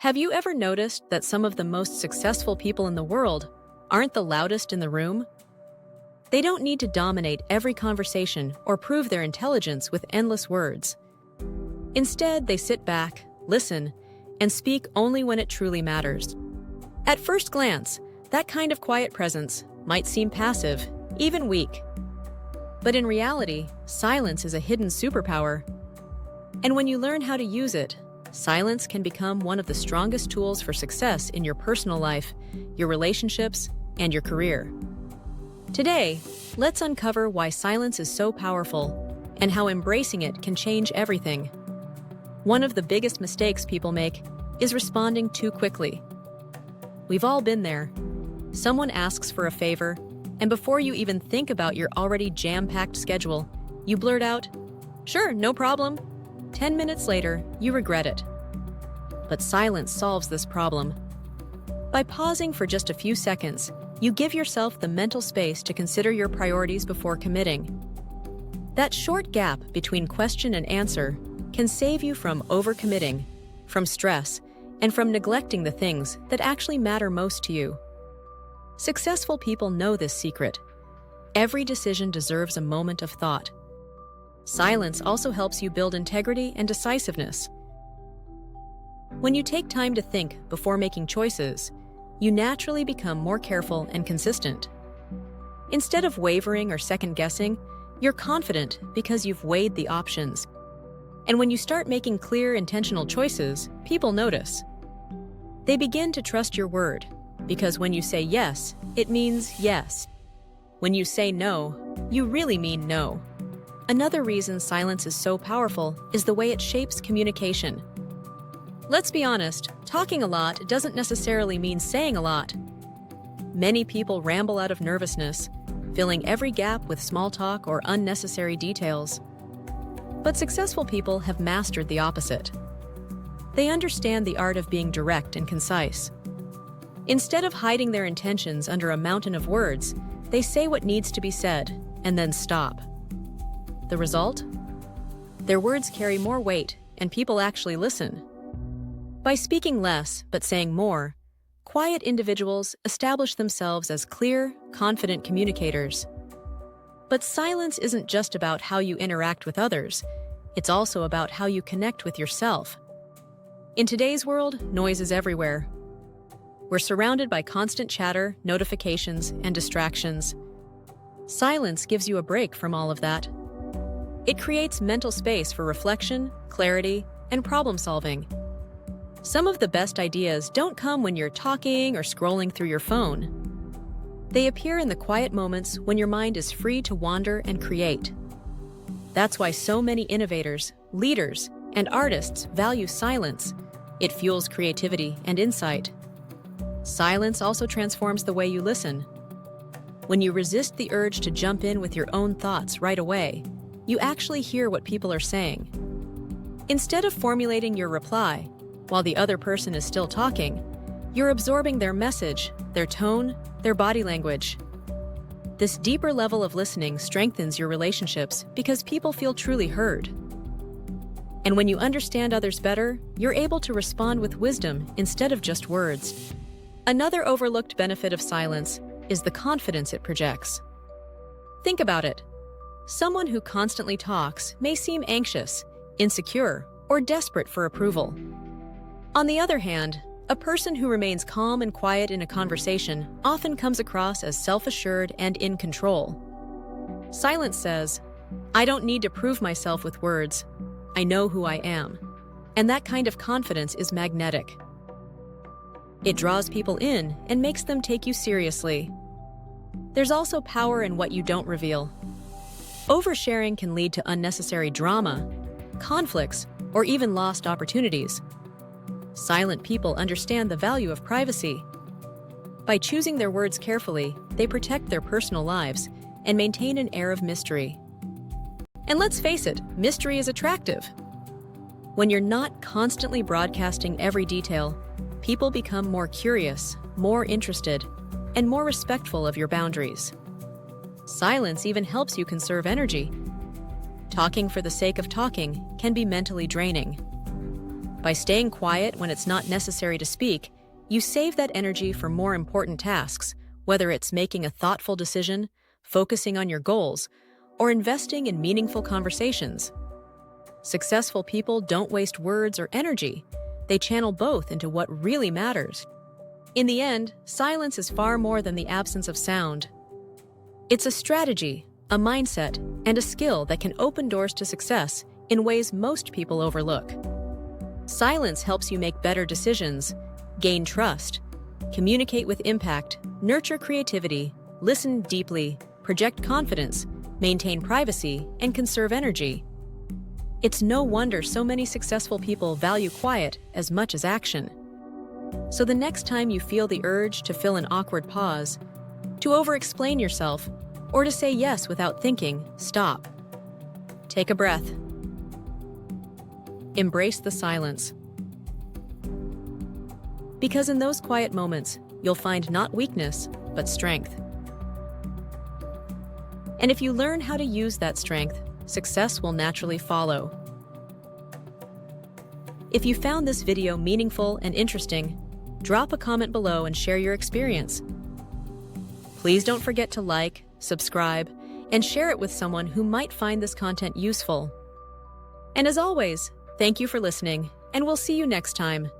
Have you ever noticed that some of the most successful people in the world aren't the loudest in the room? They don't need to dominate every conversation or prove their intelligence with endless words. Instead, they sit back, listen, and speak only when it truly matters. At first glance, that kind of quiet presence might seem passive, even weak. But in reality, silence is a hidden superpower. And when you learn how to use it, silence can become one of the strongest tools for success in your personal life, your relationships, and your career. Today, let's uncover why silence is so powerful and how embracing it can change everything. One of the biggest mistakes people make is responding too quickly. We've all been there. Someone asks for a favor, and before you even think about your already jam-packed schedule, you blurt out, "Sure, no problem." 10 minutes later, you regret it. But silence solves this problem. By pausing for just a few seconds, you give yourself the mental space to consider your priorities before committing. That short gap between question and answer can save you from overcommitting, from stress, and from neglecting the things that actually matter most to you. Successful people know this secret. Every decision deserves a moment of thought. Silence also helps you build integrity and decisiveness. When you take time to think before making choices, you naturally become more careful and consistent. Instead of wavering or second-guessing, you're confident because you've weighed the options. And when you start making clear, intentional choices, people notice. They begin to trust your word, because when you say yes, it means yes. When you say no, you really mean no. Another reason silence is so powerful is the way it shapes communication. Let's be honest, talking a lot doesn't necessarily mean saying a lot. Many people ramble out of nervousness, filling every gap with small talk or unnecessary details. But successful people have mastered the opposite. They understand the art of being direct and concise. Instead of hiding their intentions under a mountain of words, they say what needs to be said and then stop. The result? Their words carry more weight, and people actually listen. By speaking less but saying more, quiet individuals establish themselves as clear, confident communicators. But silence isn't just about how you interact with others, it's also about how you connect with yourself. In today's world, noise is everywhere. We're surrounded by constant chatter, notifications, and distractions. Silence gives you a break from all of that. It creates mental space for reflection, clarity, and problem-solving. Some of the best ideas don't come when you're talking or scrolling through your phone. They appear in the quiet moments when your mind is free to wander and create. That's why so many innovators, leaders, and artists value silence. It fuels creativity and insight. Silence also transforms the way you listen. When you resist the urge to jump in with your own thoughts right away, you actually hear what people are saying. Instead of formulating your reply while the other person is still talking, you're absorbing their message, their tone, their body language. This deeper level of listening strengthens your relationships because people feel truly heard. And when you understand others better, you're able to respond with wisdom instead of just words. Another overlooked benefit of silence is the confidence it projects. Think about it. Someone who constantly talks may seem anxious, insecure, or desperate for approval. On the other hand, a person who remains calm and quiet in a conversation often comes across as self-assured and in control. Silence says, "I don't need to prove myself with words. I know who I am." And that kind of confidence is magnetic. It draws people in and makes them take you seriously. There's also power in what you don't reveal. Oversharing can lead to unnecessary drama, conflicts, or even lost opportunities. Silent people understand the value of privacy. By choosing their words carefully, they protect their personal lives and maintain an air of mystery. And let's face it, mystery is attractive. When you're not constantly broadcasting every detail, people become more curious, more interested, and more respectful of your boundaries. Silence even helps you conserve energy. Talking for the sake of talking can be mentally draining. By staying quiet when it's not necessary to speak, you save that energy for more important tasks, whether it's making a thoughtful decision, focusing on your goals, or investing in meaningful conversations. Successful people don't waste words or energy. They channel both into what really matters. In the end, silence is far more than the absence of sound. It's a strategy, a mindset, and a skill that can open doors to success in ways most people overlook. Silence helps you make better decisions, gain trust, communicate with impact, nurture creativity, listen deeply, project confidence, maintain privacy, and conserve energy. It's no wonder so many successful people value quiet as much as action. So the next time you feel the urge to fill an awkward pause, to over-explain yourself, or to say yes without thinking, stop. Take a breath. Embrace the silence. Because in those quiet moments, you'll find not weakness, but strength. And if you learn how to use that strength, success will naturally follow. If you found this video meaningful and interesting, drop a comment below and share your experience. Please don't forget to like, subscribe, and share it with someone who might find this content useful. And as always, thank you for listening, and we'll see you next time.